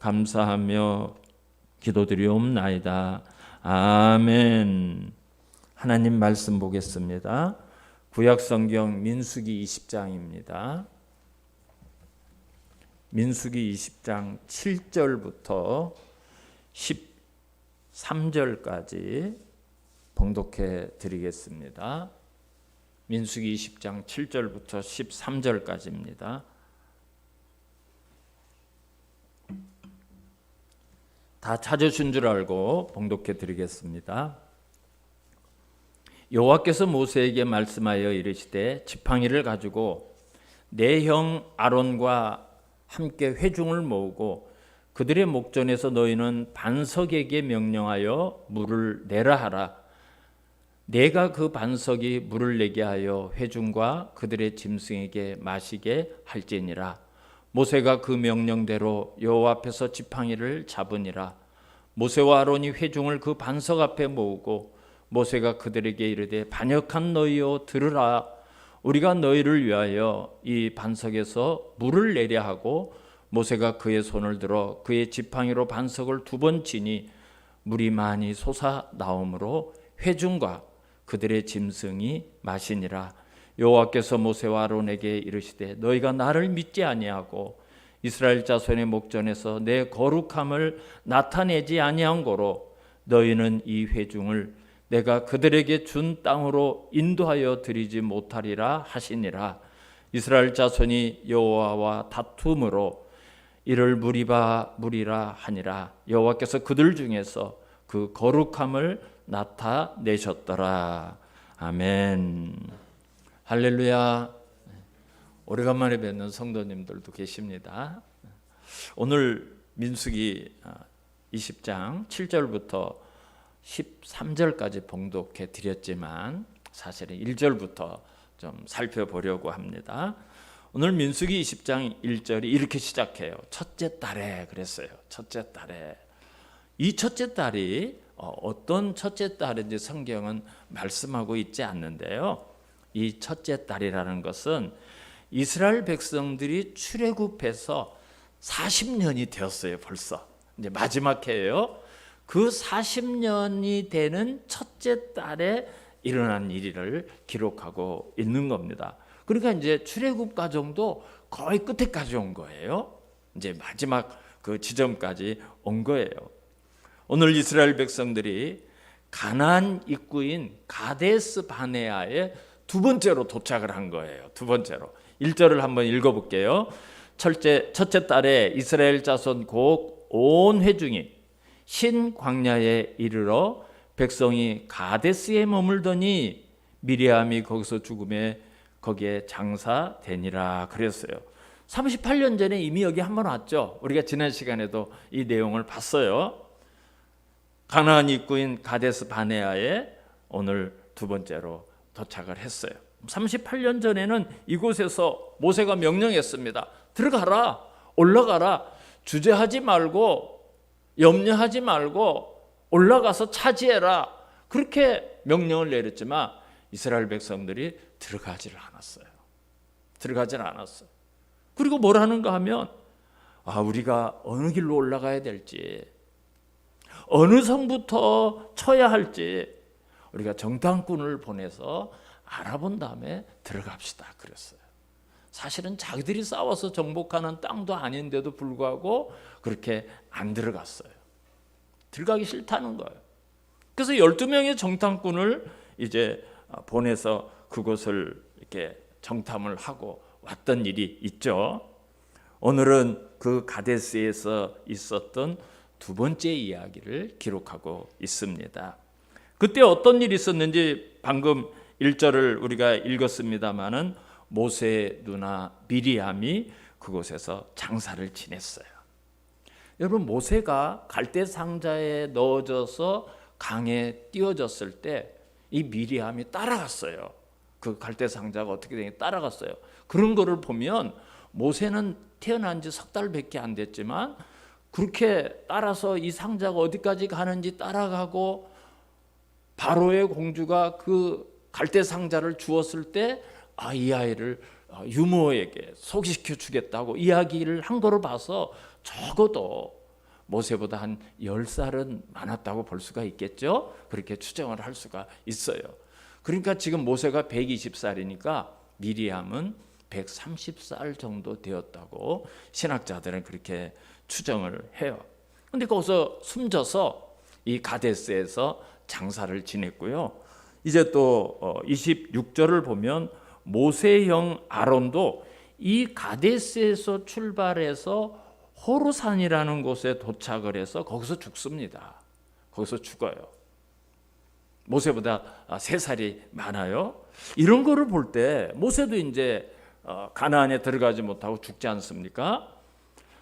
감사하며 기도드리옵나이다. 아멘. 하나님 말씀 보겠습니다. 구약성경 민수기 20장입니다. 민수기 20장 7절부터 13절까지 봉독해 드리겠습니다. 민수기 20장 7절부터 13절까지입니다. 다 찾으신 줄 알고 봉독해 드리겠습니다. 여호와께서 모세에게 말씀하여 이르시되 지팡이를 가지고 내 형 아론과 함께 회중을 모으고 그들의 목전에서 너희는 반석에게 명령하여 물을 내라 하라. 내가 그 반석이 물을 내게 하여 회중과 그들의 짐승에게 마시게 할지니라. 모세가 그 명령대로 여호와 앞에서 지팡이를 잡으니라. 모세와 아론이 회중을 그 반석 앞에 모으고 모세가 그들에게 이르되 반역한 너희여 들으라. 우리가 너희를 위하여 이 반석에서 물을 내려 하고 모세가 그의 손을 들어 그의 지팡이로 반석을 2번 치니 물이 많이 솟아 나오므로 회중과 그들의 짐승이 마시니라. 여호와께서 모세와 아론에게 이르시되 너희가 나를 믿지 아니하고 이스라엘 자손의 목전에서 내 거룩함을 나타내지 아니한 고로 너희는 이 회중을 내가 그들에게 준 땅으로 인도하여 드리지 못하리라 하시니라. 이스라엘 자손이 여호와와 다툼으로 이를 무리라 하니라. 여호와께서 그들 중에서 그 거룩함을 나타내셨더라. 아멘. 할렐루야. 오래간만에 뵙는 성도님들도 계십니다. 오늘 민수기 20장 7절부터 13절까지 봉독해 드렸지만 사실은 1절부터 좀 살펴보려고 합니다. 오늘 민수기 20장 1절이 이렇게 시작해요. 첫째 딸에 그랬어요. 첫째 딸에. 이 첫째 딸이 어떤 첫째 딸인지 성경은 말씀하고 있지 않는데요. 이 첫째 딸이라는 것은 이스라엘 백성들이 출애굽해서 40년이 되었어요. 벌써 이제 마지막 해예요. 그 40년이 되는 첫째 달에 일어난 일을 기록하고 있는 겁니다. 그러니까 이제 출애굽 과정도 거의 끝에까지 온 거예요. 이제 마지막 그 지점까지 온 거예요. 오늘 이스라엘 백성들이 가나안 입구인 가데스 바네아에 2번째로 도착을 한 거예요. 2번째로. 1절을 한번 읽어볼게요. 첫째 달에 이스라엘 자손 곧 온 회중이 신 광야에 이르러 백성이 가데스에 머물더니 미리암이 거기서 죽음에 거기에 장사되니라 그랬어요. 38년 전에 이미 여기 한번 왔죠. 우리가 지난 시간에도 이 내용을 봤어요. 가나안 입구인 가데스 바네아에 오늘 2번째로 도착을 했어요. 38년 전에는 이곳에서 모세가 명령했습니다. 들어가라, 올라가라, 주저하지 말고 염려하지 말고 올라가서 차지해라. 그렇게 명령을 내렸지만 이스라엘 백성들이 들어가지를 않았어요. 들어가질 않았어요. 그리고 뭐라는가 하면 우리가 어느 길로 올라가야 될지 어느 성부터 쳐야 할지 우리가 정탐꾼을 보내서 알아본 다음에 들어갑시다 그랬어요. 사실은 자기들이 싸워서 정복하는 땅도 아닌데도 불구하고 그렇게 안 들어갔어요. 들어가기 싫다는 거예요. 그래서 12명의 정탐꾼을 이제 보내서 그곳을 이렇게 정탐을 하고 왔던 일이 있죠. 오늘은 그 가데스에서 있었던 2번째 이야기를 기록하고 있습니다. 그때 어떤 일이 있었는지 방금 1절을 우리가 읽었습니다마는 모세의 누나 미리암이 그곳에서 장사를 지냈어요. 여러분, 모세가 갈대 상자에 넣어져서 강에 띄워졌을 때 이 미리암이 따라갔어요. 그 갈대 상자가 어떻게 되는지 따라갔어요. 그런 거를 보면 모세는 태어난 지 3달밖에 안 됐지만 그렇게 따라서 이 상자가 어디까지 가는지 따라가고 바로의 공주가 그 갈대 상자를 주었을 때 이 아이를 유모에게 소개시켜 주겠다고 이야기를 한 거를 봐서 적어도 모세보다 한 10살은 많았다고 볼 수가 있겠죠. 그렇게 추정을 할 수가 있어요. 그러니까 지금 모세가 120살이니까 미리암은 130살 정도 되었다고 신학자들은 그렇게 추정을 해요. 근데 거기서 숨져서 이 가데스에서 장사를 지냈고요. 이제 또 26절을 보면 모세의 형 아론도 이 가데스에서 출발해서 호르산이라는 곳에 도착을 해서 거기서 죽습니다. 거기서 죽어요. 모세보다 3살이 많아요. 이런 거를 볼 때 모세도 이제 가나안에 들어가지 못하고 죽지 않습니까?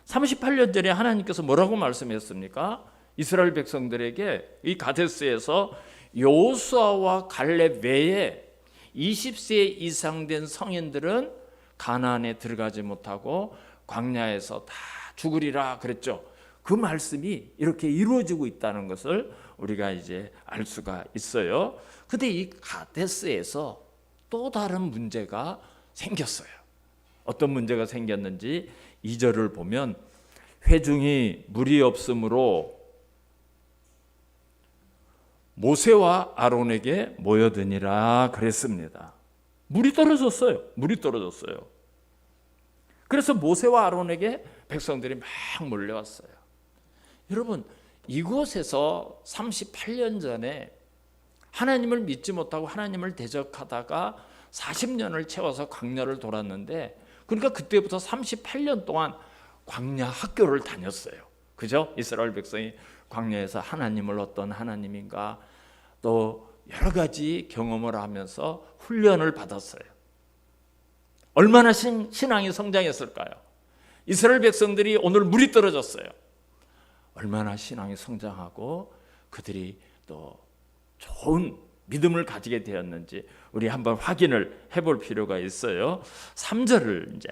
38년 전에 하나님께서 뭐라고 말씀했습니까? 이스라엘 백성들에게 이 가데스에서 여호수아와 갈렙 외에 20세 이상 된 성인들은 가나안에 들어가지 못하고 광야에서 다 죽으리라 그랬죠. 그 말씀이 이렇게 이루어지고 있다는 것을 우리가 이제 알 수가 있어요. 근데 이 가데스에서 또 다른 문제가 생겼어요. 어떤 문제가 생겼는지 2절을 보면 회중이 물이 없으므로 모세와 아론에게 모여드니라 그랬습니다. 물이 떨어졌어요. 물이 떨어졌어요. 그래서 모세와 아론에게 백성들이 막 몰려왔어요. 여러분, 이곳에서 38년 전에 하나님을 믿지 못하고 하나님을 대적하다가 40년을 채워서 광야를 돌았는데, 그러니까 그때부터 38년 동안 광야 학교를 다녔어요. 그죠? 이스라엘 백성이 광야에서 하나님을 어떤 하나님인가 또 여러 가지 경험을 하면서 훈련을 받았어요. 얼마나 신앙이 성장했을까요? 이스라엘 백성들이 오늘 물이 떨어졌어요. 얼마나 신앙이 성장하고 그들이 또 좋은 믿음을 가지게 되었는지 우리 한번 확인을 해볼 필요가 있어요. 3절을 이제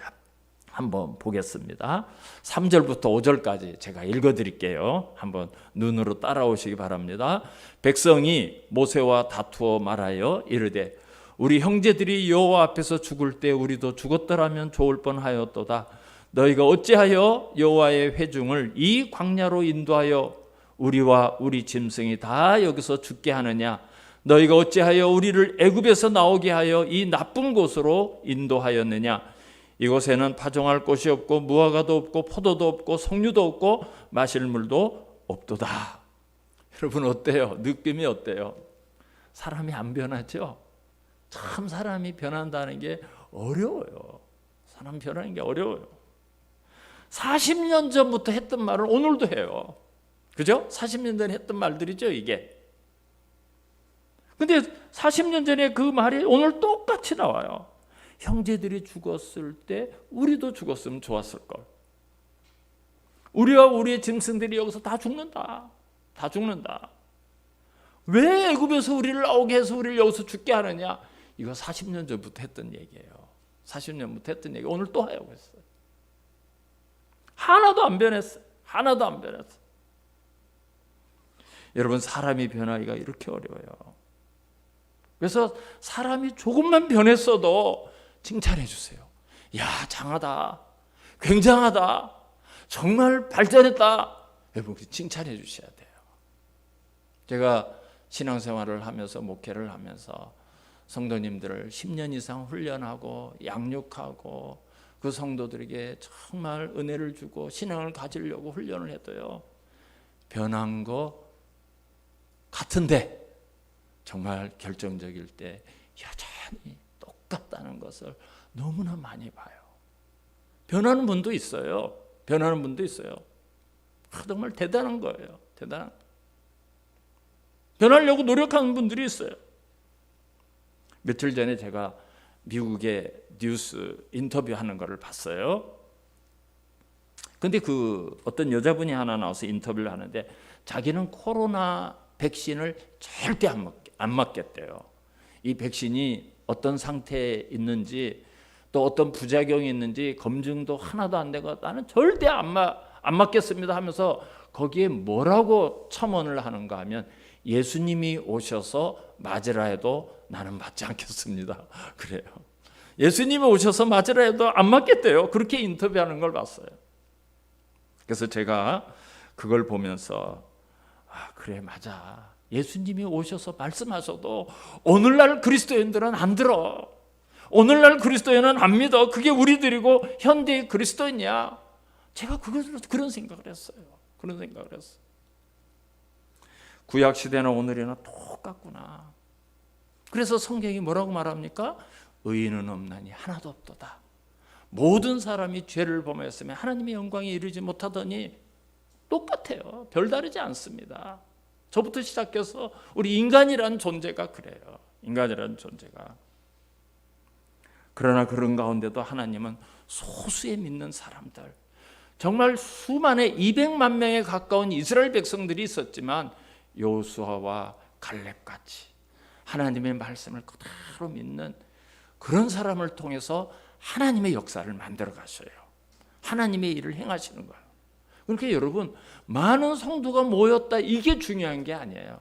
한번 보겠습니다. 3절부터 5절까지 제가 읽어드릴게요. 한번 눈으로 따라오시기 바랍니다. 백성이 모세와 다투어 말하여 이르되 우리 형제들이 여호와 앞에서 죽을 때 우리도 죽었더라면 좋을 뻔하였도다. 너희가 어찌하여 여호와의 회중을 이 광야로 인도하여 우리와 우리 짐승이 다 여기서 죽게 하느냐? 너희가 어찌하여 우리를 애굽에서 나오게 하여 이 나쁜 곳으로 인도하였느냐? 이곳에는 파종할 곳이 없고 무화과도 없고 포도도 없고 석류도 없고 마실 물도 없도다. 여러분 어때요? 느낌이 어때요? 사람이 안 변하죠? 참 사람이 변한다는 게 어려워요. 사람 변하는 게 어려워요. 40년 전부터 했던 말을 오늘도 해요. 그죠? 40년 전에 했던 말들이죠, 이게. 근데 40년 전에 그 말이 오늘 똑같이 나와요. 형제들이 죽었을 때 우리도 죽었으면 좋았을 걸. 우리와 우리의 짐승들이 여기서 다 죽는다. 다 죽는다. 왜 애굽에서 우리를 나오게 해서 우리를 여기서 죽게 하느냐? 이거 40년 전부터 했던 얘기예요. 40년부터 했던 얘기 오늘 또 하고 있어요. 하나도 안 변했어요. 하나도 안 변했어요. 여러분 사람이 변하기가 이렇게 어려워요. 그래서 사람이 조금만 변했어도 칭찬해 주세요. 야, 장하다. 굉장하다. 정말 발전했다. 여러분 칭찬해 주셔야 돼요. 제가 신앙생활을 하면서 목회를 하면서 성도님들을 10년 이상 훈련하고 양육하고 그 성도들에게 정말 은혜를 주고 신앙을 가지려고 훈련을 해도요. 변한 거 같은데 정말 결정적일 때 여전히 똑같다는 것을 너무나 많이 봐요. 변하는 분도 있어요. 변하는 분도 있어요. 정말 대단한 거예요. 대단한. 변하려고 노력하는 분들이 있어요. 며칠 전에 제가 미국의 뉴스 인터뷰하는 거를 봤어요. 근데 그 어떤 여자분이 하나 나와서 인터뷰를 하는데 자기는 코로나 백신을 절대 안 맞겠대요. 이 백신이 어떤 상태에 있는지 또 어떤 부작용이 있는지 검증도 하나도 안 되고 나는 절대 안 맞겠습니다 하면서 거기에 뭐라고 첨언을 하는가 하면 예수님이 오셔서 맞으라 해도 나는 맞지 않겠습니다. 그래요. 예수님이 오셔서 맞으라 해도 안 맞겠대요. 그렇게 인터뷰하는 걸 봤어요. 그래서 제가 그걸 보면서 그래 맞아. 예수님이 오셔서 말씀하셔도 오늘날 그리스도인들은 안 들어. 오늘날 그리스도인은 안 믿어. 그게 우리들이고 현대의 그리스도인이야. 제가 그런 생각을 했어요. 그런 생각을 했어요. 구약 시대나 오늘이나 똑같구나. 그래서 성경이 뭐라고 말합니까? 의인은 없나니 하나도 없도다. 모든 사람이 죄를 범하였으며 하나님의 영광에 이르지 못하더니 똑같아요. 별다르지 않습니다. 저부터 시작해서 우리 인간이라는 존재가 그래요. 인간이라는 존재가. 그러나 그런 가운데도 하나님은 소수의 믿는 사람들, 정말 수만의 200만 명에 가까운 이스라엘 백성들이 있었지만 여호수아와 갈렙같이 하나님의 말씀을 그대로 믿는 그런 사람을 통해서 하나님의 역사를 만들어 가셔요. 하나님의 일을 행하시는 거예요. 그러니까 여러분, 많은 성도가 모였다 이게 중요한 게 아니에요.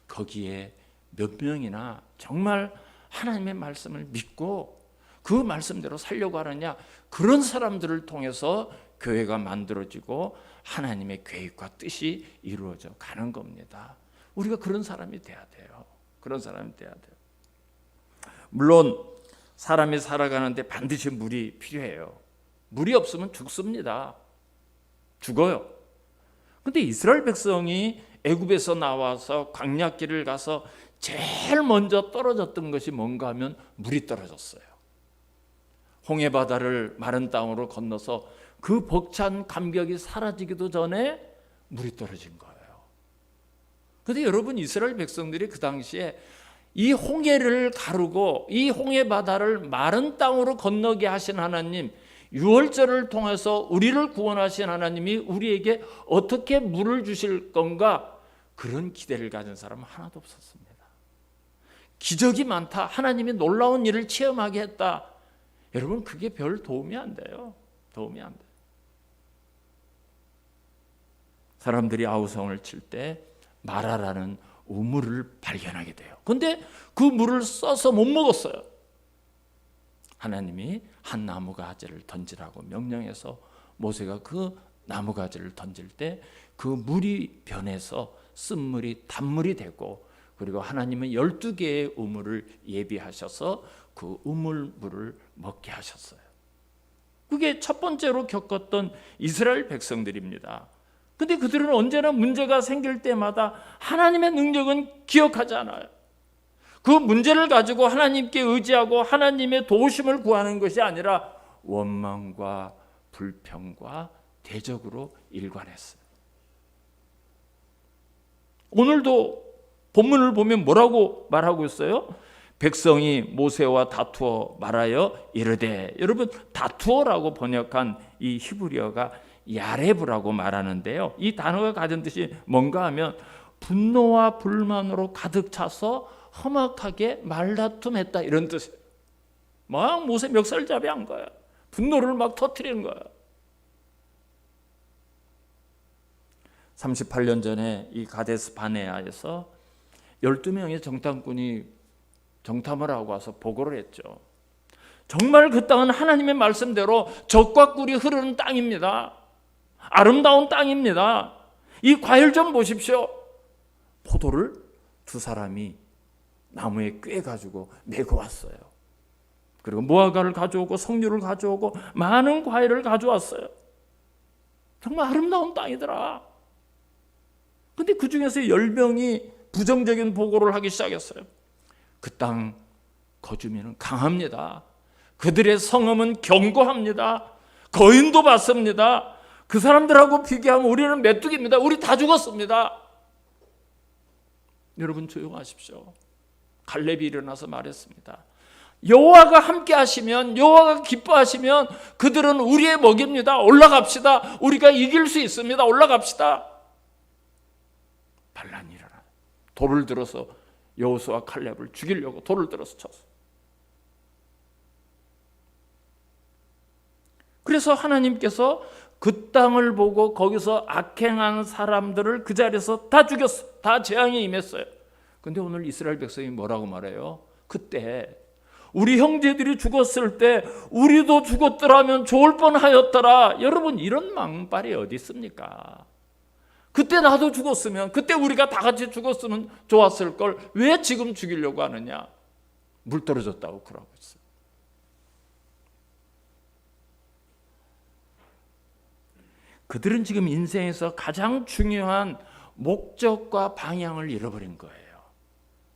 거기에 몇 명이나 정말 하나님의 말씀을 믿고 그 말씀대로 살려고 하느냐, 그런 사람들을 통해서 교회가 만들어지고 하나님의 계획과 뜻이 이루어져 가는 겁니다. 우리가 그런 사람이 돼야 돼요. 그런 사람이 돼야 돼요. 물론 사람이 살아가는데 반드시 물이 필요해요. 물이 없으면 죽습니다. 죽어요. 근데 이스라엘 백성이 애굽에서 나와서 광야길을 가서 제일 먼저 떨어졌던 것이 뭔가 하면 물이 떨어졌어요. 홍해 바다를 마른 땅으로 건너서 그 벅찬 감격이 사라지기도 전에 물이 떨어진 거예요. 그런데 여러분, 이스라엘 백성들이 그 당시에 이 홍해를 가르고 이 홍해 바다를 마른 땅으로 건너게 하신 하나님, 유월절을 통해서 우리를 구원하신 하나님이 우리에게 어떻게 물을 주실 건가, 그런 기대를 가진 사람은 하나도 없었습니다. 기적이 많다, 하나님이 놀라운 일을 체험하게 했다, 여러분 그게 별 도움이 안 돼요. 도움이 안 돼요. 사람들이 아우성을 칠 때 마라라는 우물을 발견하게 돼요. 그런데 그 물을 써서 못 먹었어요. 하나님이 한 나무 가지를 던지라고 명령해서 모세가 그 나무 가지를 던질 때 그 물이 변해서 쓴물이 단물이 되고, 그리고 하나님은 12개의 우물을 예비하셔서 그 우물물을 먹게 하셨어요. 그게 첫 번째로 겪었던 이스라엘 백성들입니다. 근데 그들은 언제나 문제가 생길 때마다 하나님의 능력은 기억하지 않아요. 그 문제를 가지고 하나님께 의지하고 하나님의 도우심을 구하는 것이 아니라 원망과 불평과 대적으로 일관했어요. 오늘도 본문을 보면 뭐라고 말하고 있어요? 백성이 모세와 다투어 말하여 이르되, 여러분 다투어라고 번역한 이 히브리어가 야레브라고 말하는데요, 이 단어가 가진 뜻이 뭔가 하면 분노와 불만으로 가득 차서 험악하게 말다툼했다, 이런 뜻이에요. 막 모세 멱살잡이 한 거야. 분노를 막 터뜨리는 거야. 38년 전에 이 가데스 바네아에서 12명의 정탐꾼이 정탐을 하고 와서 보고를 했죠. 정말 그 땅은 하나님의 말씀대로 젖과 꿀이 흐르는 땅입니다. 아름다운 땅입니다. 이 과일 좀 보십시오. 포도를 두 사람이 나무에 꿰가지고 메고 왔어요. 그리고 무화과를 가져오고 석류를 가져오고 많은 과일을 가져왔어요. 정말 아름다운 땅이더라. 근데 그 중에서 10명이 부정적인 보고를 하기 시작했어요. 그 땅 거주민은 강합니다. 그들의 성음은 견고합니다. 거인도 받습니다. 그 사람들하고 비교하면 우리는 메뚜기입니다. 우리 다 죽었습니다. 여러분 조용하십시오. 갈렙이 일어나서 말했습니다. 여호와가 함께 하시면, 여호와가 기뻐하시면 그들은 우리의 먹입니다. 올라갑시다. 우리가 이길 수 있습니다. 올라갑시다. 반란이 일어나 돌을 들어서 여호수아 칼렙을 죽이려고 돌을 들어서 쳤어. 그래서 하나님께서 그 땅을 보고 거기서 악행한 사람들을 그 자리에서 다 죽였어. 다 재앙이 임했어요. 근데 오늘 이스라엘 백성이 뭐라고 말해요? 그때 우리 형제들이 죽었을 때 우리도 죽었더라면 좋을 뻔하였더라. 여러분, 이런 망발이 어디 있습니까? 그때 나도 죽었으면, 그때 우리가 다 같이 죽었으면 좋았을 걸 왜 지금 죽이려고 하느냐. 물 떨어졌다고 그러고 있어요. 그들은 지금 인생에서 가장 중요한 목적과 방향을 잃어버린 거예요.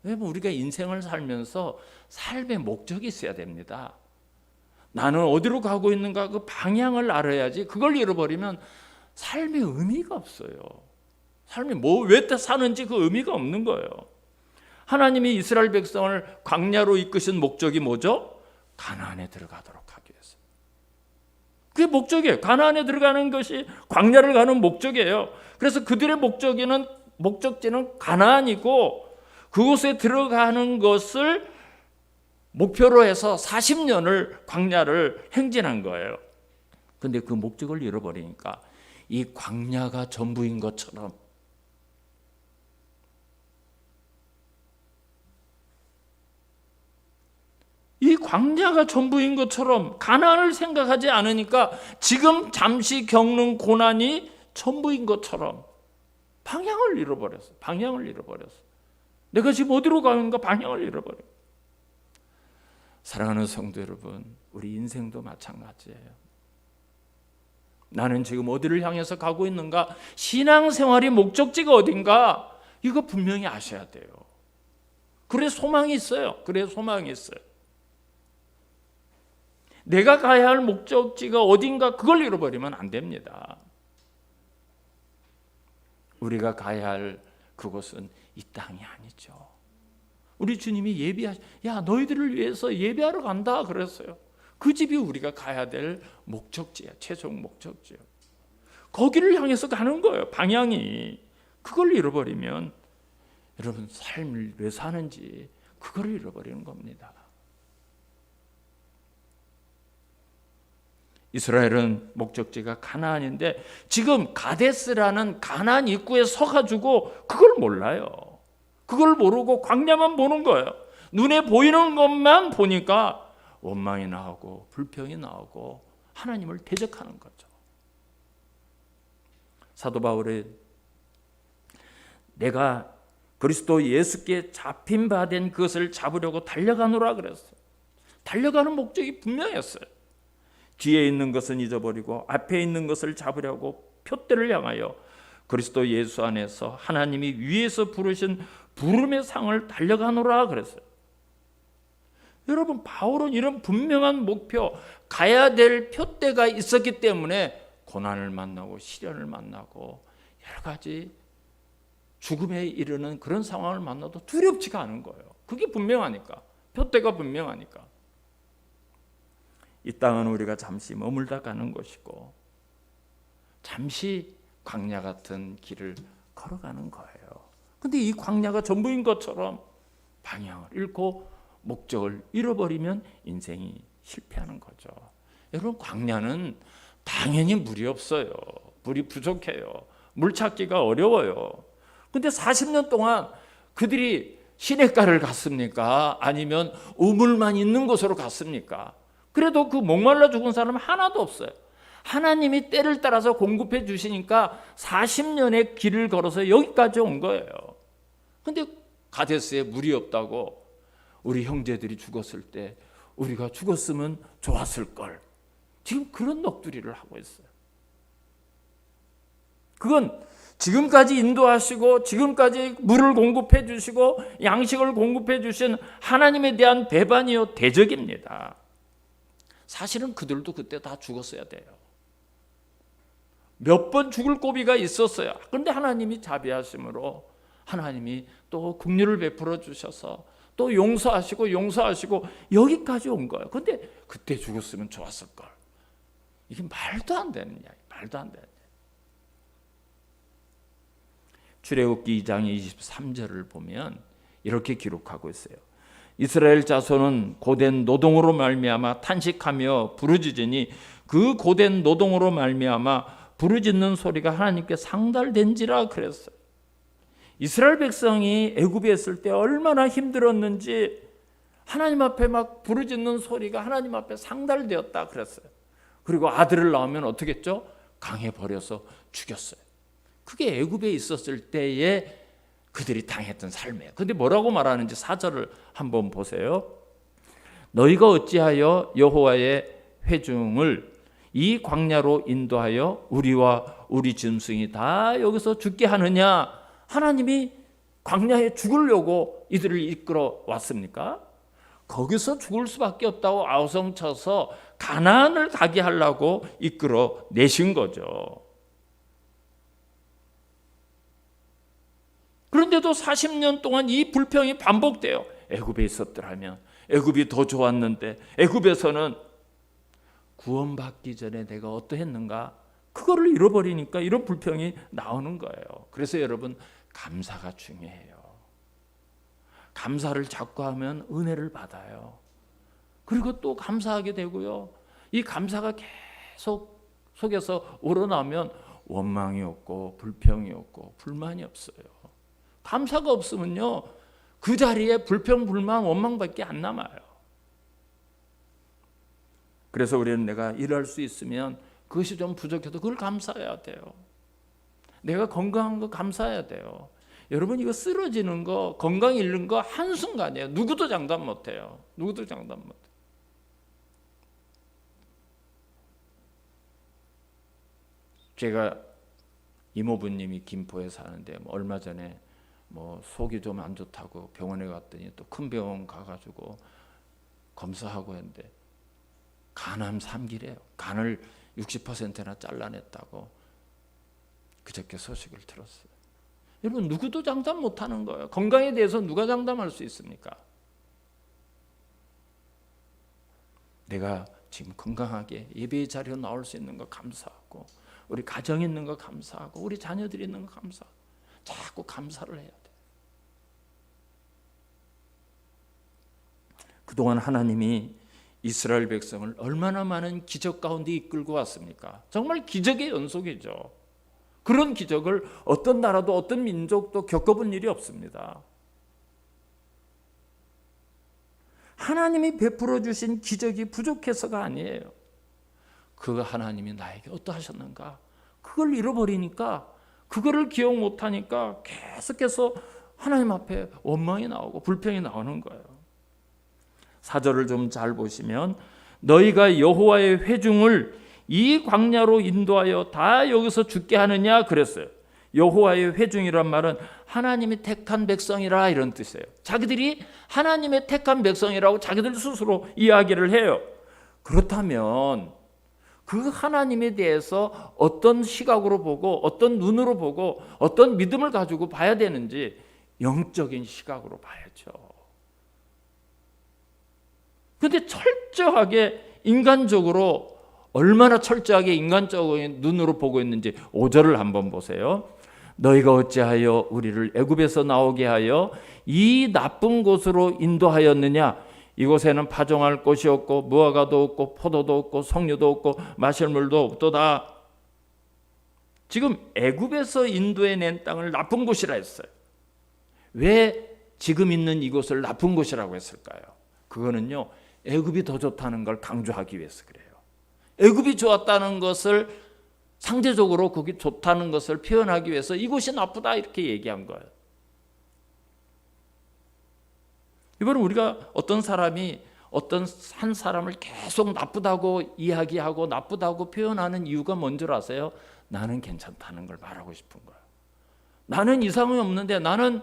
왜냐하면 우리가 인생을 살면서 삶의 목적이 있어야 됩니다. 나는 어디로 가고 있는가 그 방향을 알아야지. 그걸 잃어버리면 삶의 의미가 없어요. 삶이 왜 사는지 그 의미가 없는 거예요. 하나님이 이스라엘 백성을 광야로 이끄신 목적이 뭐죠? 가나안에 들어가도록 하기 위해서. 그게 목적이에요. 가나안에 들어가는 것이 광야를 가는 목적이에요. 그래서 그들의 목적지는 가나안이고, 그곳에 들어가는 것을 목표로 해서 40년을 광야를 행진한 거예요. 그런데 그 목적을 잃어버리니까 이 광야가 전부인 것처럼, 이 광야가 전부인 것처럼 가나안을 생각하지 않으니까 지금 잠시 겪는 고난이 전부인 것처럼 방향을 잃어버렸어. 방향을 잃어버렸어. 내가 지금 어디로 가는가 방향을 잃어버려. 사랑하는 성도 여러분, 우리 인생도 마찬가지예요. 나는 지금 어디를 향해서 가고 있는가? 신앙생활의 목적지가 어딘가? 이거 분명히 아셔야 돼요. 그래 소망이 있어요. 그래 소망이 있어요. 내가 가야 할 목적지가 어딘가 그걸 잃어버리면 안 됩니다. 우리가 가야 할 그곳은 이 땅이 아니죠. 우리 주님이 야 너희들을 위해서 예배하러 간다 그랬어요. 그 집이 우리가 가야 될 목적지야. 최종 목적지야. 거기를 향해서 가는 거예요. 방향이. 그걸 잃어버리면 여러분 삶을 왜 사는지 그걸 잃어버리는 겁니다. 이스라엘은 목적지가 가나안인데 지금 가데스라는 가나안 입구에 서가지고 그걸 몰라요. 그걸 모르고 광야만 보는 거예요. 눈에 보이는 것만 보니까 원망이 나오고 불평이 나오고 하나님을 대적하는 거죠. 사도 바울은 내가 그리스도 예수께 잡힌 바 된 그것을 잡으려고 달려가노라 그랬어요. 달려가는 목적이 분명했어요. 뒤에 있는 것은 잊어버리고 앞에 있는 것을 잡으려고 표대를 향하여 그리스도 예수 안에서 하나님이 위에서 부르신 부름의 상을 달려가노라 그랬어요. 여러분 바울은 이런 분명한 목표, 가야 될 표대가 있었기 때문에 고난을 만나고 시련을 만나고 여러 가지 죽음에 이르는 그런 상황을 만나도 두렵지가 않은 거예요. 그게 분명하니까, 표대가 분명하니까. 이 땅은 우리가 잠시 머물다 가는 것이고 잠시 광야 같은 길을 걸어가는 거예요. 근데 이 광야가 전부인 것처럼 방향을 잃고 목적을 잃어버리면 인생이 실패하는 거죠. 여러분 광야는 당연히 물이 없어요. 물이 부족해요. 물 찾기가 어려워요. 근데 40년 동안 그들이 시냇가를 갔습니까? 아니면 우물만 있는 곳으로 갔습니까? 그래도 그 목말라 죽은 사람 하나도 없어요. 하나님이 때를 따라서 공급해 주시니까 40년의 길을 걸어서 여기까지 온 거예요. 근데 가데스에 물이 없다고 우리 형제들이 죽었을 때 우리가 죽었으면 좋았을 걸. 지금 그런 넋두리를 하고 있어요. 그건 지금까지 인도하시고 지금까지 물을 공급해 주시고 양식을 공급해 주신 하나님에 대한 배반이요 대적입니다. 사실은 그들도 그때 다 죽었어야 돼요. 몇 번 죽을 고비가 있었어요. 그런데 하나님이 자비하심으로 하나님이 또 긍휼을 베풀어 주셔서 또 용서하시고 여기까지 온 거예요. 그런데 그때 죽었으면 좋았을 걸. 이게 말도 안 되는 이야기. 말도 안 되는 이야기. 출애굽기 2장 23절을 보면 이렇게 기록하고 있어요. 이스라엘 자손은 고된 노동으로 말미암아 탄식하며 부르짖으니 그 고된 노동으로 말미암아 부르짖는 소리가 하나님께 상달된지라 그랬어요. 이스라엘 백성이 애굽에 있을 때 얼마나 힘들었는지 하나님 앞에 막 부르짖는 소리가 하나님 앞에 상달되었다 그랬어요. 그리고 아들을 낳으면 어떻게 했죠? 강에 버려서 죽였어요. 그게 애굽에 있었을 때에 그들이 당했던 삶이에요. 근데 뭐라고 말하는지 4절을 한번 보세요. 너희가 어찌하여 여호와의 회중을 이 광야로 인도하여 우리와 우리 짐승이 다 여기서 죽게 하느냐? 하나님이 광야에 죽으려고 이들을 이끌어 왔습니까? 거기서 죽을 수밖에 없다고 아우성쳐서 가나안을 가게 하려고 이끌어 내신 거죠. 그런데도 40년 동안 이 불평이 반복돼요. 애굽에 있었더라면, 애굽이 더 좋았는데, 애굽에서는 구원받기 전에 내가 어떠했는가? 그거를 잃어버리니까 이런 불평이 나오는 거예요. 그래서 여러분, 감사가 중요해요. 감사를 자꾸 하면 은혜를 받아요. 그리고 또 감사하게 되고요. 이 감사가 계속 속에서 우러나면 원망이 없고 불평이 없고 불만이 없어요. 감사가 없으면요, 그 자리에 불평, 불만, 원망밖에 안 남아요. 그래서 우리는 내가 일할 수 있으면 그것이 좀 부족해도 그걸 감사해야 돼요. 내가 건강한 거 감사해야 돼요. 여러분, 이거 쓰러지는 거, 건강 잃는 거 한순간이에요. 누구도 장담 못해요. 누구도 장담 못해요. 제가 이모부님이 김포에 사는데 얼마 전에 속이 좀 안 좋다고 병원에 갔더니 또 큰 병원 가가지고 검사하고 했는데 간암 3기래요. 간을 60%나 잘라냈다고 그저께 소식을 들었어요. 여러분, 누구도 장담 못하는 거예요. 건강에 대해서 누가 장담할 수 있습니까? 내가 지금 건강하게 예배의 자리로 나올 수 있는 거 감사하고, 우리 가정 있는 거 감사하고, 우리 자녀들이 있는 거 감사하고, 자꾸 감사를 해야 돼. 그동안 하나님이 이스라엘 백성을 얼마나 많은 기적 가운데 이끌고 왔습니까? 정말 기적의 연속이죠. 그런 기적을 어떤 나라도 어떤 민족도 겪어본 일이 없습니다. 하나님이 베풀어 주신 기적이 부족해서가 아니에요. 그 하나님이 나에게 어떠하셨는가? 그걸 잃어버리니까, 그거를 기억 못하니까 계속해서 하나님 앞에 원망이 나오고 불평이 나오는 거예요. 4절을 좀 잘 보시면, 너희가 여호와의 회중을 이 광야로 인도하여 다 여기서 죽게 하느냐 그랬어요. 여호와의 회중이란 말은 하나님이 택한 백성이라, 이런 뜻이에요. 자기들이 하나님의 택한 백성이라고 자기들 스스로 이야기를 해요. 그렇다면 그 하나님에 대해서 어떤 시각으로 보고, 어떤 눈으로 보고, 어떤 믿음을 가지고 봐야 되는지 영적인 시각으로 봐야죠. 그런데 철저하게 인간적으로, 얼마나 철저하게 인간적인 눈으로 보고 있는지 5절을 한번 보세요. 너희가 어찌하여 우리를 애굽에서 나오게 하여 이 나쁜 곳으로 인도하였느냐? 이곳에는 파종할 곳이 없고 무화과도 없고 포도도 없고 석류도 없고 마실 물도 없도다. 지금 애굽에서 인도해낸 땅을 나쁜 곳이라 했어요. 왜 지금 있는 이곳을 나쁜 곳이라고 했을까요? 그거는요, 애굽이 더 좋다는 걸 강조하기 위해서 그래요. 애굽이 좋았다는 것을, 상대적으로 거기 좋다는 것을 표현하기 위해서 이곳이 나쁘다 이렇게 얘기한 거예요. 이번에 우리가 어떤 사람이 어떤 한 사람을 계속 나쁘다고 이야기하고 나쁘다고 표현하는 이유가 뭔 줄 아세요? 나는 괜찮다는 걸 말하고 싶은 거예요. 나는 이상이 없는데, 나는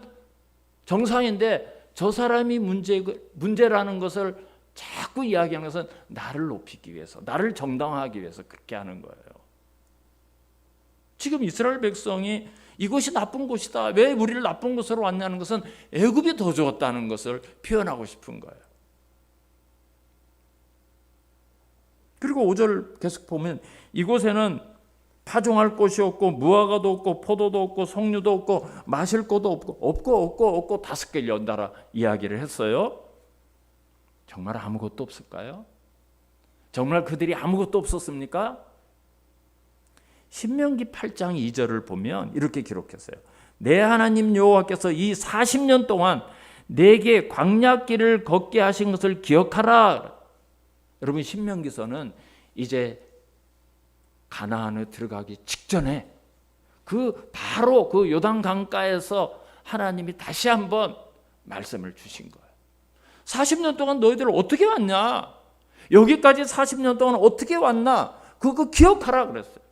정상인데 저 사람이 문제라는 것을 자꾸 이야기하는 것은 나를 높이기 위해서, 나를 정당화하기 위해서 그렇게 하는 거예요. 지금 이스라엘 백성이 이곳이 나쁜 곳이다, 왜 우리를 나쁜 곳으로 왔냐는 것은 애굽이 더 좋았다는 것을 표현하고 싶은 거예요. 그리고 5절 계속 보면, 이곳에는 파종할 곳이 없고 무화과도 없고 포도도 없고 석류도 없고 마실 곳도 없고 5개 연달아 이야기를 했어요. 정말 아무것도 없을까요? 정말 그들이 아무것도 없었습니까? 신명기 8장 2절을 보면 이렇게 기록했어요. 내 하나님 여호와께서 이 40년 동안 내게 광야길을 걷게 하신 것을 기억하라. 여러분, 신명기서는 이제 가나안에 들어가기 직전에 바로 그 요단 강가에서 하나님이 다시 한번 말씀을 주신 거예요. 40년 동안 너희들 어떻게 왔냐? 여기까지 40년 동안 어떻게 왔나? 그거 기억하라 그랬어요.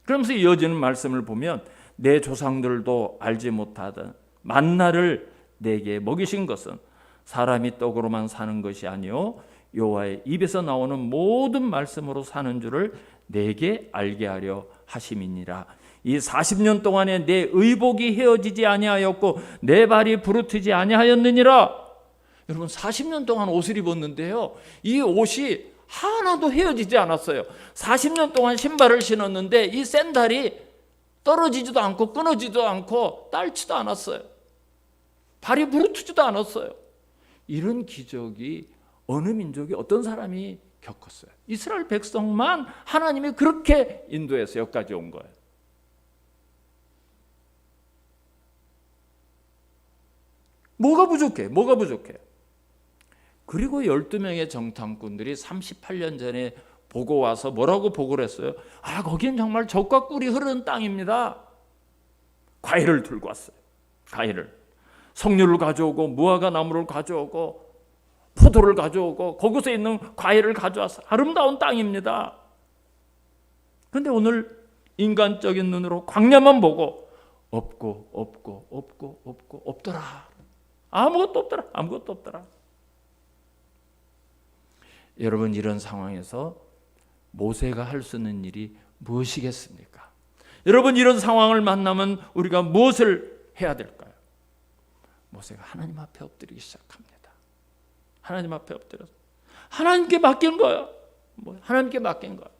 그러면서 이어지는 말씀을 보면 내 조상들도 알지 못하던 만나를 내게 먹이신 것은 사람이 떡으로만 사는 것이 아니요 여호와의 입에서 나오는 모든 말씀으로 사는 줄을 내게 알게 하려 하심이니라. 이 40년 동안에 내 의복이 헤어지지 아니하였고 내 발이 부르트지 아니하였느니라. 여러분 40년 동안 옷을 입었는데요, 이 옷이 하나도 헤어지지 않았어요. 40년 동안 신발을 신었는데 이 샌들이 떨어지지도 않고 끊어지지도 않고 딸지도 않았어요. 발이 부르트지도 않았어요. 이런 기적이 어느 민족이 어떤 사람이 겪었어요? 이스라엘 백성만 하나님이 그렇게 인도해서 여기까지 온 거예요. 뭐가 부족해? 뭐가 부족해? 그리고 12명의 정탐꾼들이 38년 전에 보고 와서 뭐라고 보고를 했어요? 거긴 정말 젖과 꿀이 흐르는 땅입니다. 과일을 들고 왔어요. 과일을. 석류를 가져오고 무화과 나무를 가져오고 포도를 가져오고 거기서 있는 과일을 가져와서 아름다운 땅입니다. 그런데 오늘 인간적인 눈으로 광야만 보고 없더라. 아무것도 없더라. 아무것도 없더라. 여러분, 이런 상황에서 모세가 할 수 있는 일이 무엇이겠습니까? 여러분, 이런 상황을 만나면 우리가 무엇을 해야 될까요? 모세가 하나님 앞에 엎드리기 시작합니다. 하나님 앞에 엎드려서 하나님께 맡긴 거예요. 하나님께 맡긴 거예요.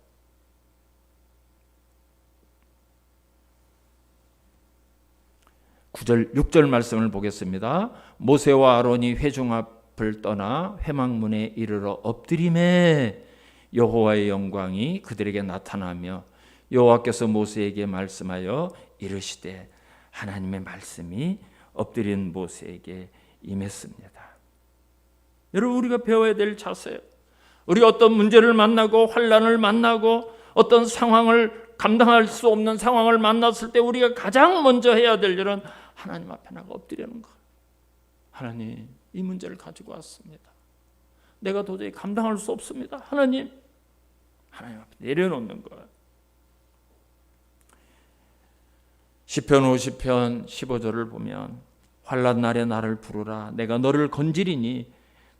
6절 말씀을 보겠습니다. 모세와 아론이 회중 앞을 떠나 회막문에 이르러 엎드림에 여호와의 영광이 그들에게 나타나며 여호와께서 모세에게 말씀하여 이르시되, 하나님의 말씀이 엎드린 모세에게 임했습니다. 여러분, 우리가 배워야 될 자세예요. 우리가 어떤 문제를 만나고 환난을 만나고 어떤 상황을 감당할 수 없는 상황을 만났을 때 우리가 가장 먼저 해야 될 일은 하나님 앞에 나가 엎드리는 거예요. 하나님, 이 문제를 가지고 왔습니다. 내가 도저히 감당할 수 없습니다. 하나님 앞에 내려놓는 거예요. 시편 50편 15절을 보면 환난 날에 나를 부르라. 내가 너를 건지리니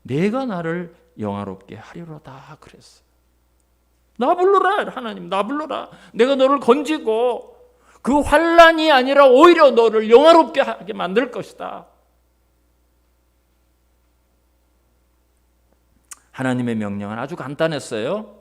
내가 나를 영화롭게 하리로다 그랬어요. 나 불러라. 하나님, 나 불러라. 내가 너를 건지고 그 환난이 아니라 오히려 너를 영화롭게 하게 만들 것이다. 하나님의 명령은 아주 간단했어요.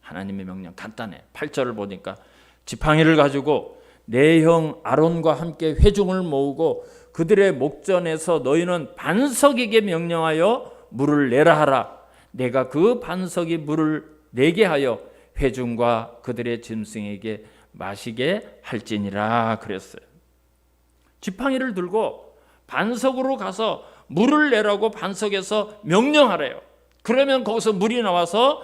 하나님의 명령 간단해. 8절을 보니까 지팡이를 가지고 내 형 아론과 함께 회중을 모으고 그들의 목전에서 너희는 반석에게 명령하여 물을 내라 하라. 내가 그 반석이 물을 내게 하여 회중과 그들의 짐승에게 마시게 할지니라 그랬어요. 지팡이를 들고 반석으로 가서 물을 내라고 반석에서 명령하래요. 그러면 거기서 물이 나와서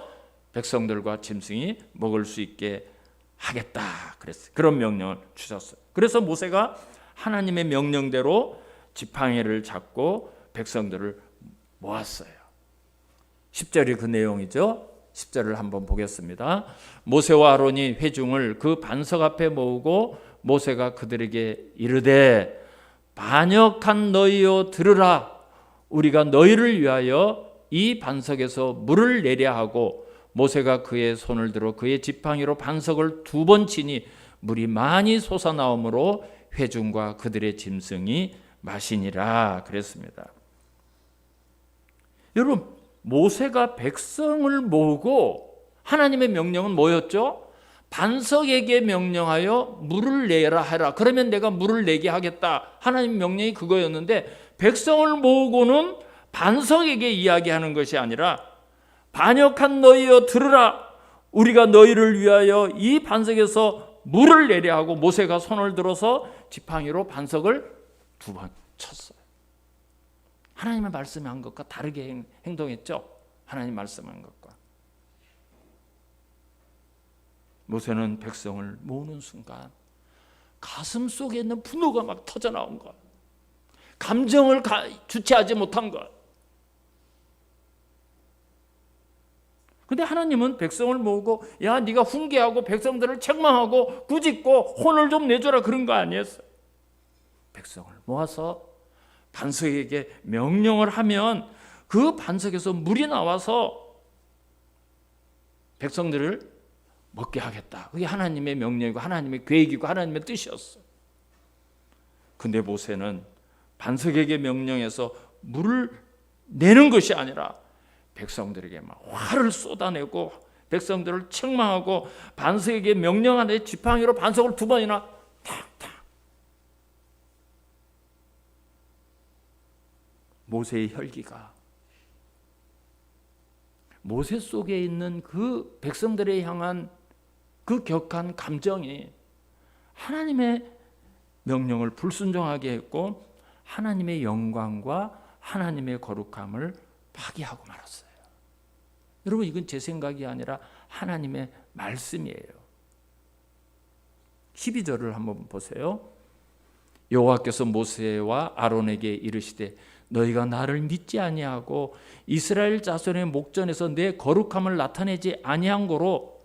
백성들과 짐승이 먹을 수 있게 하겠다 그랬어요. 그런 명령을 주셨어요. 그래서 모세가 하나님의 명령대로 지팡이를 잡고 백성들을 모았어요. 10절이 그 내용이죠. 10절을 한번 보겠습니다. 모세와 아론이 회중을 그 반석 앞에 모으고 모세가 그들에게 이르되, 반역한 너희여 들으라. 우리가 너희를 위하여 이 반석에서 물을 내려 하고 모세가 그의 손을 들어 그의 지팡이로 반석을 2번 치니 물이 많이 솟아나오므로 회중과 그들의 짐승이 마시니라 그랬습니다. 여러분, 모세가 백성을 모으고 하나님의 명령은 뭐였죠? 반석에게 명령하여 물을 내라 하라. 그러면 내가 물을 내게 하겠다. 하나님 명령이 그거였는데 백성을 모으고는 반석에게 이야기하는 것이 아니라, 반역한 너희여 들으라. 우리가 너희를 위하여 이 반석에서 물을 내려 하고 모세가 손을 들어서 지팡이로 반석을 2번 쳤어요. 하나님의 말씀이 한 것과 다르게 행동했죠. 하나님 말씀한 것과. 모세는 백성을 모으는 순간 가슴 속에 있는 분노가 막 터져 나온 거야. 감정을 주체하지 못한 거야. 근데 하나님은 백성을 모으고 야 네가 훈계하고 백성들을 책망하고 꾸짖고 혼을 좀 내줘라 그런 거 아니었어요. 백성을 모아서 반석에게 명령을 하면 그 반석에서 물이 나와서 백성들을 먹게 하겠다. 그게 하나님의 명령이고 하나님의 계획이고 하나님의 뜻이었어. 근데 모세는 반석에게 명령해서 물을 내는 것이 아니라 백성들에게 막 화를 쏟아내고 백성들을 책망하고 반석에게 명령하는 지팡이로 반석을 2번이나 탁탁. 모세의 혈기가 모세 속에 있는 그 백성들에 향한 그 격한 감정이 하나님의 명령을 불순종하게 했고 하나님의 영광과 하나님의 거룩함을 파괴하고 말았어요. 여러분 이건 제 생각이 아니라 하나님의 말씀이에요. 12절을 한번 보세요. 여호와께서 모세와 아론에게 이르시되 너희가 나를 믿지 아니하고 이스라엘 자손의 목전에서 내 거룩함을 나타내지 아니한 고로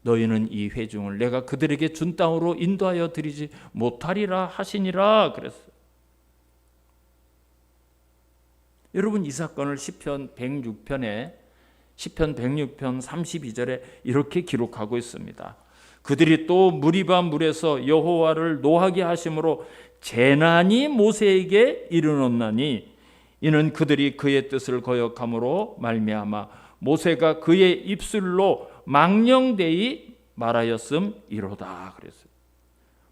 너희는 이 회중을 내가 그들에게 준 땅으로 인도하여 드리지 못하리라 하시니라 그랬어요. 여러분 이 사건을 시편 106편에 시편 106편 32절에 이렇게 기록하고 있습니다. 그들이 또 무리바 물에서 여호와를 노하게 하심으로 재난이 모세에게 이르렀나니 이는 그들이 그의 뜻을 거역함으로 말미암아 모세가 그의 입술로 망령되이 말하였음이로다 그랬어요.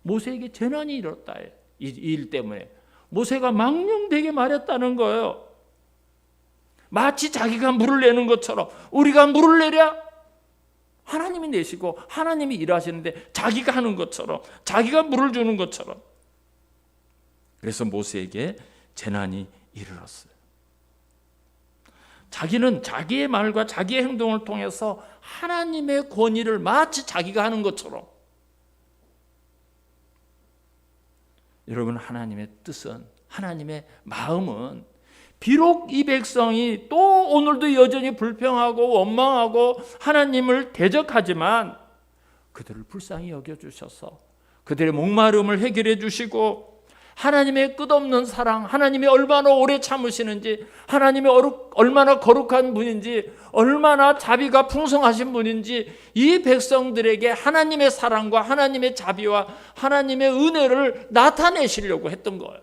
모세에게 재난이 이르렀다. 이 일 때문에 모세가 망령되게 말했다는 거예요. 마치 자기가 물을 내는 것처럼 우리가 물을 내랴? 하나님이 내시고 하나님이 일하시는데 자기가 하는 것처럼 자기가 물을 주는 것처럼 그래서 모세에게 재난이 이르렀어요. 자기는 자기의 말과 자기의 행동을 통해서 하나님의 권위를 마치 자기가 하는 것처럼 여러분 하나님의 뜻은 하나님의 마음은 비록 이 백성이 또 오늘도 여전히 불평하고 원망하고 하나님을 대적하지만 그들을 불쌍히 여겨주셔서 그들의 목마름을 해결해 주시고 하나님의 끝없는 사랑, 하나님이 얼마나 오래 참으시는지, 하나님이 얼마나 거룩한 분인지, 얼마나 자비가 풍성하신 분인지 이 백성들에게 하나님의 사랑과 하나님의 자비와 하나님의 은혜를 나타내시려고 했던 거예요.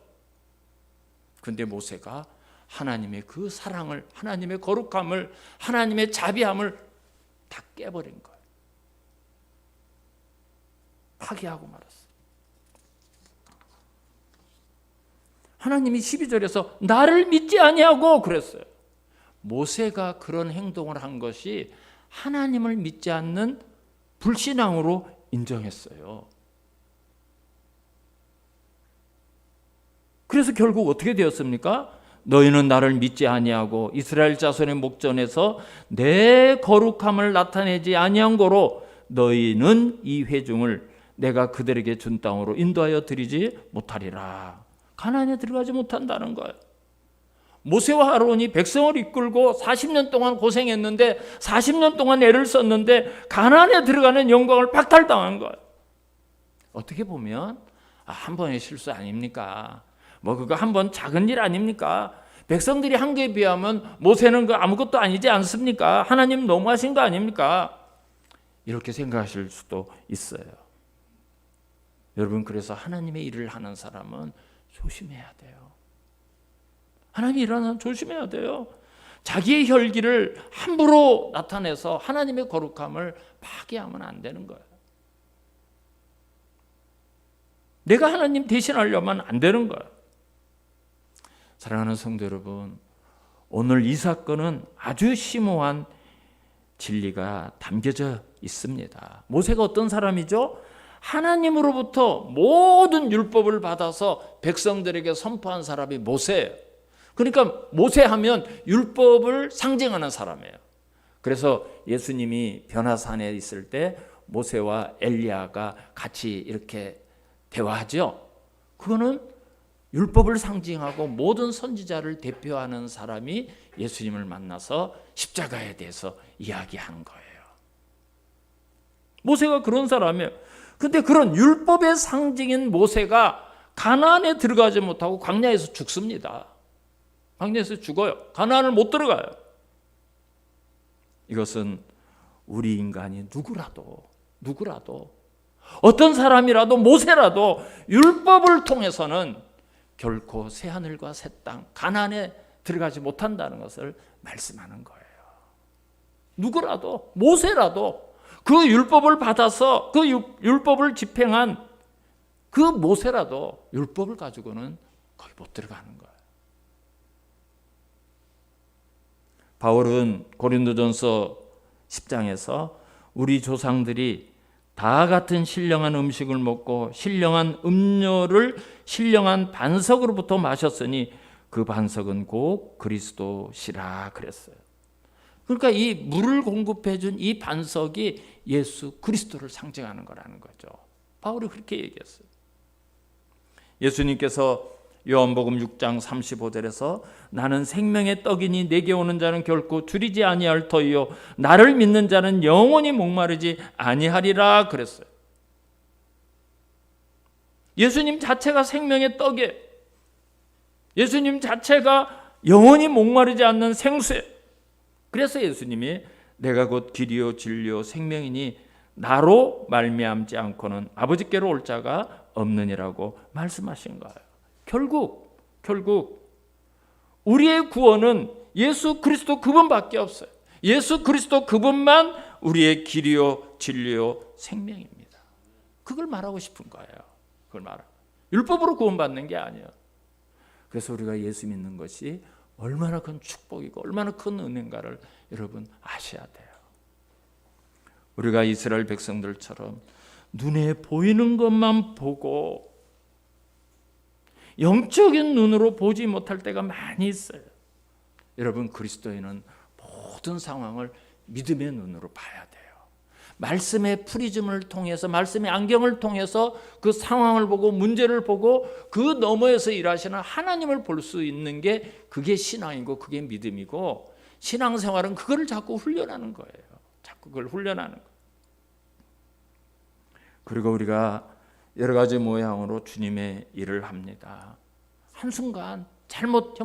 그런데 모세가 하나님의 그 사랑을, 하나님의 거룩함을, 하나님의 자비함을 다 깨버린 거예요. 파괴하고 말았어요. 하나님이 12절에서 나를 믿지 아니하고 그랬어요. 모세가 그런 행동을 한 것이 하나님을 믿지 않는 불신앙으로 인정했어요. 그래서 결국 어떻게 되었습니까? 너희는 나를 믿지 아니하고 이스라엘 자손의 목전에서 내 거룩함을 나타내지 아니한 고로 너희는 이 회중을 내가 그들에게 준 땅으로 인도하여 드리지 못하리라. 가나안에 들어가지 못한다는 거예요. 모세와 아론이 백성을 이끌고 40년 동안 고생했는데 40년 동안 애를 썼는데 가나안에 들어가는 영광을 박탈당한 거예요. 어떻게 보면 한 번의 실수 아닙니까? 그거 한 번 작은 일 아닙니까? 백성들이 한 거에 비하면 모세는 그 아무것도 아니지 않습니까? 하나님 너무하신 거 아닙니까? 이렇게 생각하실 수도 있어요. 여러분 그래서 하나님의 일을 하는 사람은 조심해야 돼요. 하나님의 일을 하는 사람은 조심해야 돼요. 자기의 혈기를 함부로 나타내서 하나님의 거룩함을 파괴하면 안 되는 거예요. 내가 하나님 대신하려면 안 되는 거예요. 사랑하는 성도 여러분, 오늘 이 사건은 아주 심오한 진리가 담겨져 있습니다. 모세가 어떤 사람이죠? 하나님으로부터 모든 율법을 받아서 백성들에게 선포한 사람이 모세예요. 그러니까 모세하면 율법을 상징하는 사람이에요. 그래서 예수님이 변화산에 있을 때 모세와 엘리야가 같이 이렇게 대화하죠. 그거는 율법을 상징하고 모든 선지자를 대표하는 사람이 예수님을 만나서 십자가에 대해서 이야기하는 거예요. 모세가 그런 사람이에요. 근데 그런 율법의 상징인 모세가 가나안에 들어가지 못하고 광야에서 죽습니다. 광야에서 죽어요. 가나안을 못 들어가요. 이것은 우리 인간이 누구라도 어떤 사람이라도 모세라도 율법을 통해서는 결코 새하늘과 새 땅 가나안에 들어가지 못한다는 것을 말씀하는 거예요. 누구라도 모세라도 그 율법을 받아서 그 율법을 집행한 그 모세라도 율법을 가지고는 거기 못 들어가는 거예요. 바울은 고린도전서 10장에서 우리 조상들이 다 같은 신령한 음식을 먹고 신령한 음료를 신령한 반석으로부터 마셨으니 그 반석은 곧 그리스도시라 그랬어요. 그러니까 이 물을 공급해 준 이 반석이 예수 그리스도를 상징하는 거라는 거죠. 바울이 그렇게 얘기했어요. 예수님께서 요한복음 6장 35절에서 나는 생명의 떡이니 내게 오는 자는 결코 줄이지 아니할 터이요 나를 믿는 자는 영원히 목마르지 아니하리라 그랬어요. 예수님 자체가 생명의 떡이에요. 예수님 자체가 영원히 목마르지 않는 생수예요. 그래서 예수님이 내가 곧 길이요 진리요 생명이니 나로 말미암지 않고는 아버지께로 올 자가 없느니라고 말씀하신 거예요. 결국 우리의 구원은 예수 그리스도 그분밖에 없어요. 예수 그리스도 그분만 우리의 길이요 진리요 생명입니다. 그걸 말하고 싶은 거예요. 그걸 말하고. 율법으로 구원받는 게 아니에요. 그래서 우리가 예수 믿는 것이 얼마나 큰 축복이고 얼마나 큰 은혜인가를 여러분 아셔야 돼요. 우리가 이스라엘 백성들처럼 눈에 보이는 것만 보고 영적인 눈으로 보지 못할 때가 많이 있어요. 여러분 그리스도인은 모든 상황을 믿음의 눈으로 봐야 돼요. 말씀의 프리즘을 통해서 말씀의 안경을 통해서 그 상황을 보고 문제를 보고 그 너머에서 일하시는 하나님을 볼 수 있는 게 그게 신앙이고 그게 믿음이고 신앙생활은 그거를 자꾸 훈련하는 거예요. 자꾸 그걸 훈련하는 거예요. 그리고 우리가 여러 가지 모양으로 주님의 일을 합니다. 한순간 잘못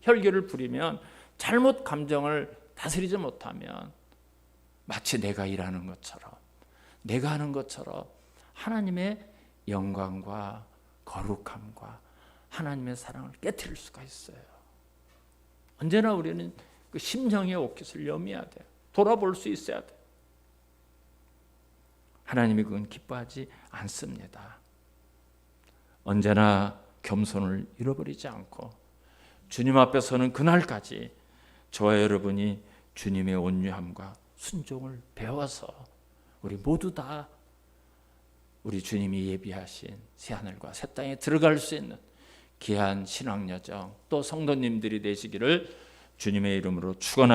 혈기를 부리면 잘못 감정을 다스리지 못하면 마치 내가 일하는 것처럼 내가 하는 것처럼 하나님의 영광과 거룩함과 하나님의 사랑을 깨트릴 수가 있어요. 언제나 우리는 그 심령의 옷깃을 염해야 돼요. 돌아볼 수 있어야 돼요. 하나님이 그건 기뻐하지 않습니다. 언제나 겸손을 잃어버리지 않고 주님 앞에 서는 그날까지 저와 여러분이 주님의 온유함과 순종을 배워서 우리 모두 다 우리 주님이 예비하신 새하늘과 새 땅에 들어갈 수 있는 귀한 신앙여정 또 성도님들이 되시기를 주님의 이름으로 축원합니다.